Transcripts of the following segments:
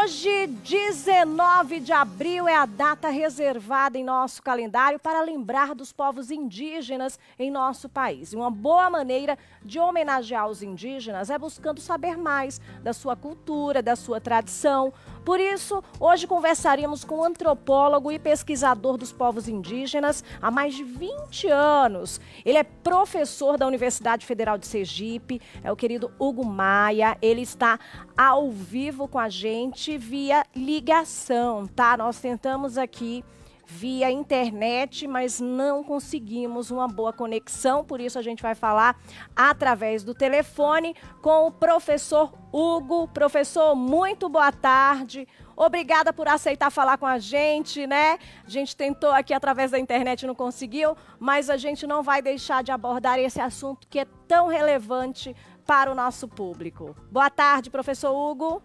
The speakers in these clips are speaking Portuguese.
Hoje, 19 de abril, é a data reservada em nosso calendário para lembrar dos povos indígenas em nosso país. E uma boa maneira de homenagear os indígenas é buscando saber mais da sua cultura, da sua tradição. Por isso, hoje conversaremos com um antropólogo e pesquisador dos povos indígenas há mais de 20 anos. Ele é professor da Universidade Federal de Sergipe, é o querido Hugo Maia. Ele está ao vivo com a gente via ligação, tá? Nós tentamos aqui via internet, mas não conseguimos uma boa conexão, por isso a gente vai falar através do telefone com o professor Hugo. Professor, muito boa tarde. Obrigada por aceitar falar com a gente, né? A gente tentou aqui através da internet e não conseguiu, mas a gente não vai deixar de abordar esse assunto que é tão relevante para o nosso público. Boa tarde, professor Hugo.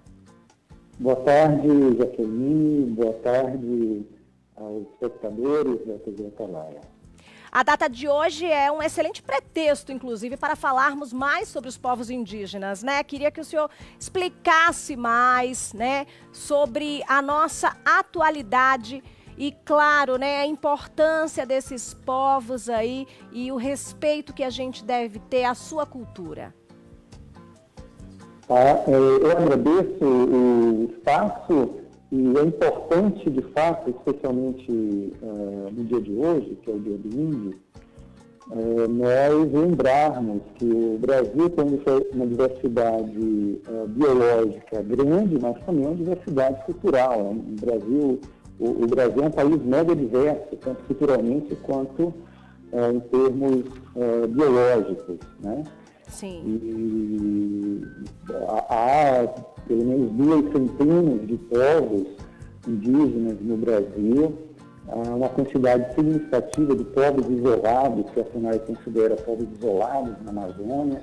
Boa tarde, Jaqueline. Boa tarde aos espectadores da TV Atalaia. A data de hoje é um excelente pretexto, inclusive, para falarmos mais sobre os povos indígenas, né? Queria que o senhor explicasse mais, né, sobre a nossa atualidade e, claro, né, a importância desses povos aí e o respeito que a gente deve ter à sua cultura. Eu agradeço o espaço e é importante, de fato, especialmente no dia de hoje, que é o Dia do Índio, nós lembrarmos que o Brasil tem uma diversidade biológica grande, mas também uma diversidade cultural. O Brasil é um país mega diverso, tanto culturalmente quanto em termos biológicos, né? Sim. E há pelo menos 2 centenas de povos indígenas no Brasil, há uma quantidade significativa de povos isolados, que a FUNAI considera povos isolados na Amazônia,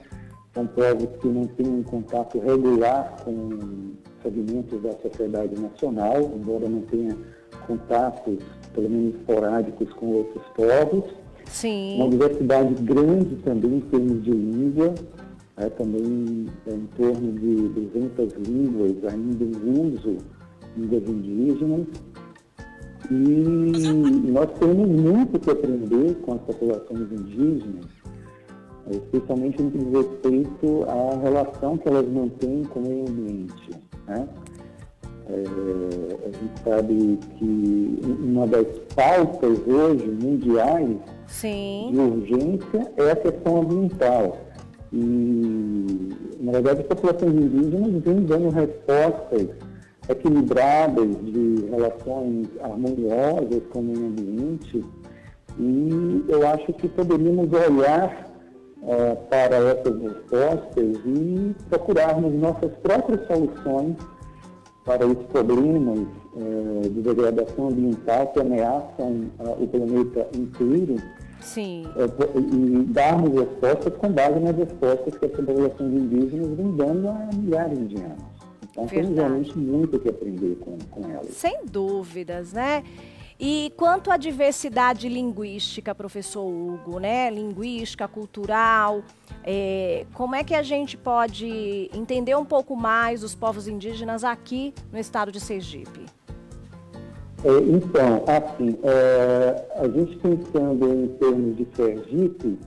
são povos que não têm um contato regular com segmentos da sociedade nacional, embora não tenha contatos, pelo menos esporádicos, com outros povos. Sim. Uma diversidade grande também em termos de língua, também em torno de 200 línguas ainda em uso, línguas indígenas. E nós temos muito que aprender com as populações indígenas, especialmente no que diz respeito à relação que elas mantêm com o meio ambiente, né? A gente sabe que uma das pautas hoje mundiais Sim. de urgência é a questão ambiental. E, na verdade, as populações indígenas vêm dando respostas equilibradas de relações harmoniosas com o meio ambiente, e eu acho que poderíamos olhar para essas respostas e procurarmos nossas próprias soluções para os problemas de degradação ambiental que ameaçam o planeta inteiro. Sim. E darmos respostas com base nas respostas que as populações indígenas vêm dando há milhares de anos. Então, temos realmente muito que aprender com elas. Sem dúvidas, né? E quanto à diversidade linguística, professor Hugo, né? Linguística, cultural, como é que a gente pode entender um pouco mais os povos indígenas aqui no estado de Sergipe? Então, assim, a gente pensando em termos de Sergipe,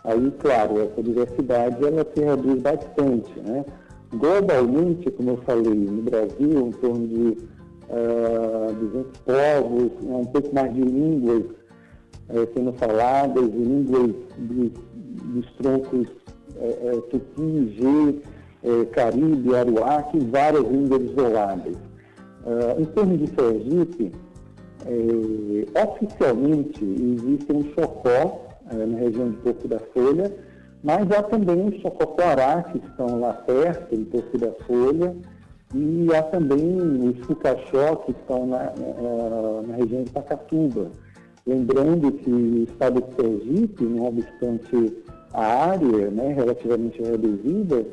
aí, claro, essa diversidade ela se reduz bastante, né? Globalmente, como eu falei, no Brasil, em torno de 200 povos, um pouco mais de línguas sendo faladas, línguas dos troncos Tupi, Gê, Caribe, Aruaque, várias línguas isoladas. Em termos de Sergipe, oficialmente existe um Xocó na região de Porto da Folha, mas há também os Xocó-Coará, que estão lá perto, em Porto da Folha, e há também os Fucaxó, que estão na região de Pacatuba. Lembrando que o estado de Sergipe, não obstante a área, né, relativamente reduzida,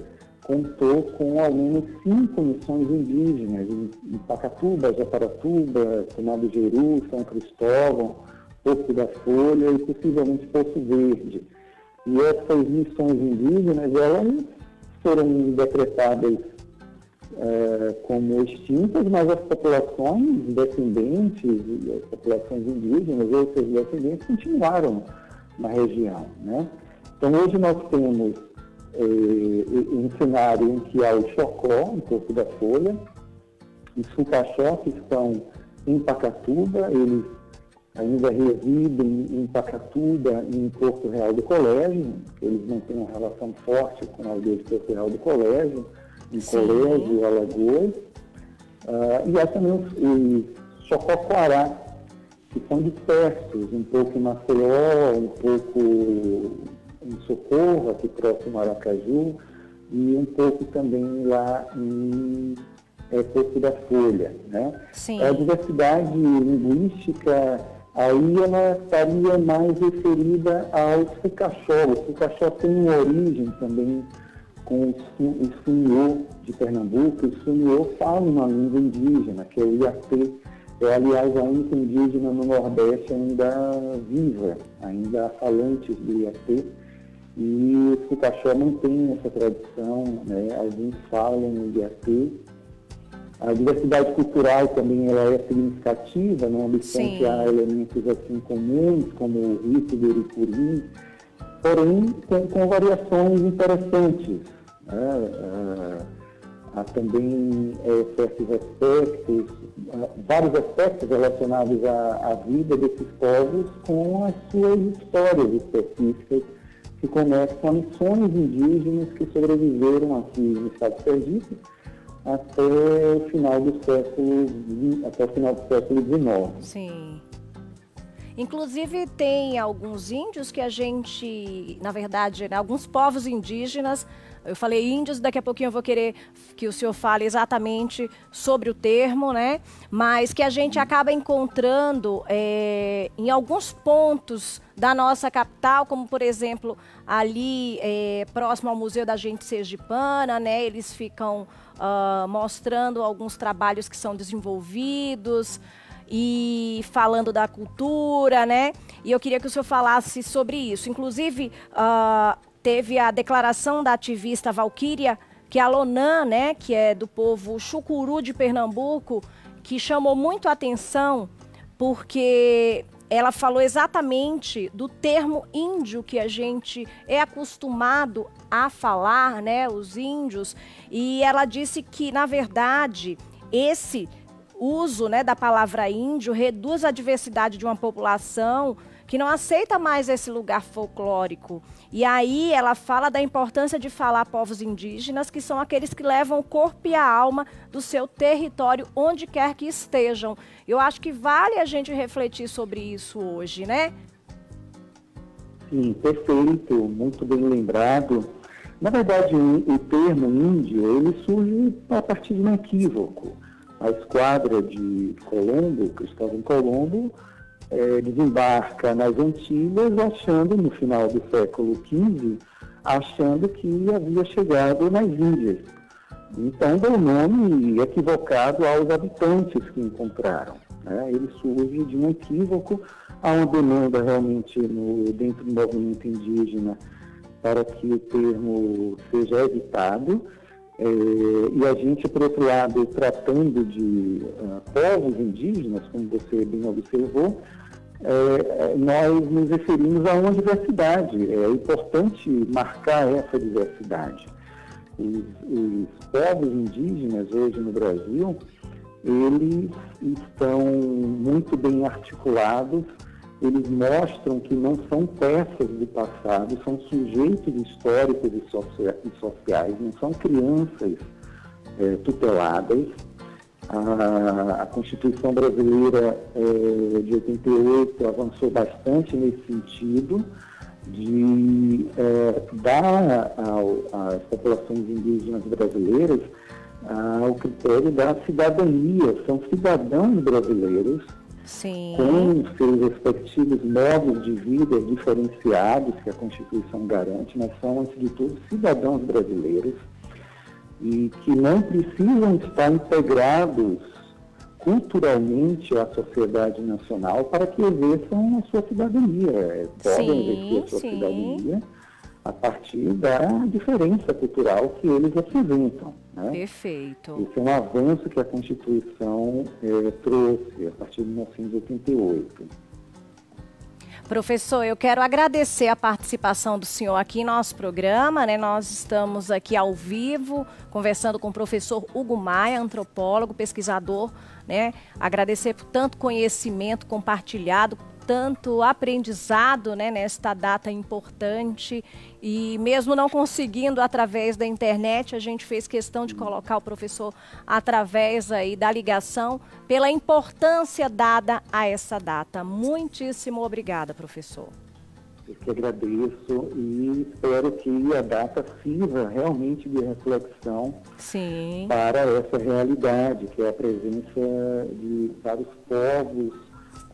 contou com ao menos 5 missões indígenas, em Pacatuba, Japaratuba, Comado Jeru, São Cristóvão, Porto da Folha e possivelmente Poço Verde. E essas missões indígenas, elas foram decretadas como extintas, mas as populações descendentes, as populações indígenas e seus descendentes continuaram na região, né? Então, hoje nós temos um cenário em que há o Chocó, em Porto da Folha, os Fucaxó, que estão em Pacatuba, eles ainda residem em Pacatuba e em Porto Real do Colégio, eles não têm uma relação forte com a aldeia de Porto Real do Colégio, em Colégio, Alagoas. E há também os Chocoquará, que são dispersos, um pouco em Maceió, um pouco em Socorro, aqui próximo a Aracaju, e um pouco também lá em Porto da Folha, né? Sim. A diversidade linguística, aí ela estaria mais referida aos Fucaxó. Os Fucaxó têm uma origem também com o Funiô de Pernambuco. O Funiô fala uma língua indígena, que é o Iatê. Aliás, a única indígena no Nordeste ainda viva, ainda há falantes do Iatê. E os Fucaxó mantêm essa tradição, né? Alguns falam o Iatê. A diversidade cultural também ela é significativa, não obstante há elementos assim comuns, como o rito do Iricuri, porém com variações interessantes, né? Há também certos aspectos, vários aspectos relacionados à vida desses povos com as suas histórias específicas, que conectam a missões indígenas que sobreviveram aqui no estado de Sergipe até o final do século XIX. Sim. Inclusive, tem alguns índios que a gente, na verdade, né, alguns povos indígenas, eu falei índios, daqui a pouquinho eu vou querer que o senhor fale exatamente sobre o termo, né? Mas que a gente acaba encontrando em alguns pontos da nossa capital, como, por exemplo, ali próximo ao Museu da Gente Sergipana, né? Eles ficam mostrando alguns trabalhos que são desenvolvidos e falando da cultura, né? E eu queria que o senhor falasse sobre isso. Inclusive, teve a declaração da ativista Valquíria, que é a Lonan, né, que é do povo Chucuru de Pernambuco, que chamou muito a atenção porque ela falou exatamente do termo índio que a gente é acostumado a falar, né, os índios, e ela disse que, na verdade, esse uso, né, da palavra índio reduz a diversidade de uma população que não aceita mais esse lugar folclórico. E aí ela fala da importância de falar povos indígenas, que são aqueles que levam o corpo e a alma do seu território, onde quer que estejam. Eu acho que vale a gente refletir sobre isso hoje, né? Sim, perfeito, muito bem lembrado. Na verdade, o termo índio, ele surge a partir de um equívoco. A esquadra de Colombo, Cristóvão Colombo, desembarca nas Antilhas achando, no final do século XV, achando que havia chegado nas Índias. Então, deu nome equivocado aos habitantes que encontraram, né? Ele surge de um equívoco, há uma demanda realmente dentro do movimento indígena para que o termo seja evitado. E a gente, por outro lado, tratando de povos indígenas, como você bem observou, nós nos referimos a uma diversidade. É importante marcar essa diversidade. Os povos indígenas hoje no Brasil, eles estão muito bem articulados, eles mostram que não são peças do passado, são sujeitos históricos e sociais, não são crianças tuteladas. A Constituição brasileira de 88 avançou bastante nesse sentido, de dar às populações indígenas brasileiras o critério da cidadania. São cidadãos brasileiros, sim, com seus respectivos modos de vida diferenciados que a Constituição garante, mas são, antes de tudo, cidadãos brasileiros e que não precisam estar integrados culturalmente à sociedade nacional para que exerçam a sua cidadania. Podem exercer a sua cidadania, a partir da diferença cultural que eles apresentam, né? Perfeito. Esse é um avanço que a Constituição trouxe a partir de 1988. Professor, eu quero agradecer a participação do senhor aqui em nosso programa, né? Nós estamos aqui ao vivo, conversando com o professor Hugo Maia, antropólogo, pesquisador, né? Agradecer por tanto conhecimento compartilhado, tanto aprendizado, né, nesta data importante, e mesmo não conseguindo através da internet, a gente fez questão de colocar o professor através aí da ligação, pela importância dada a essa data. Muitíssimo obrigada, professor. Eu que agradeço e espero que a data sirva realmente de reflexão Sim. para essa realidade, que é a presença de vários povos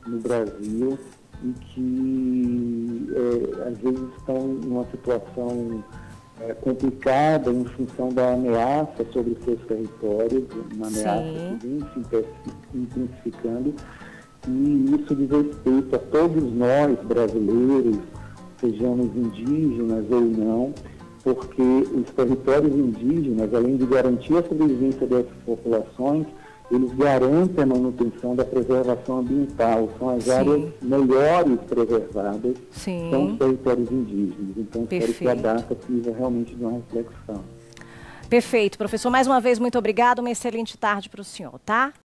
no Brasil e que às vezes estão numa situação complicada em função da ameaça sobre os seus territórios, uma ameaça que vem se intensificando, e isso diz respeito a todos nós brasileiros, sejamos indígenas ou não, porque os territórios indígenas, além de garantir a sobrevivência dessas populações, eles garantem a manutenção da preservação ambiental, são as áreas melhores preservadas, são os territórios indígenas. Então, espero que a data sirva realmente de uma reflexão. Perfeito, professor. Mais uma vez, muito obrigado. Uma excelente tarde para o senhor, tá?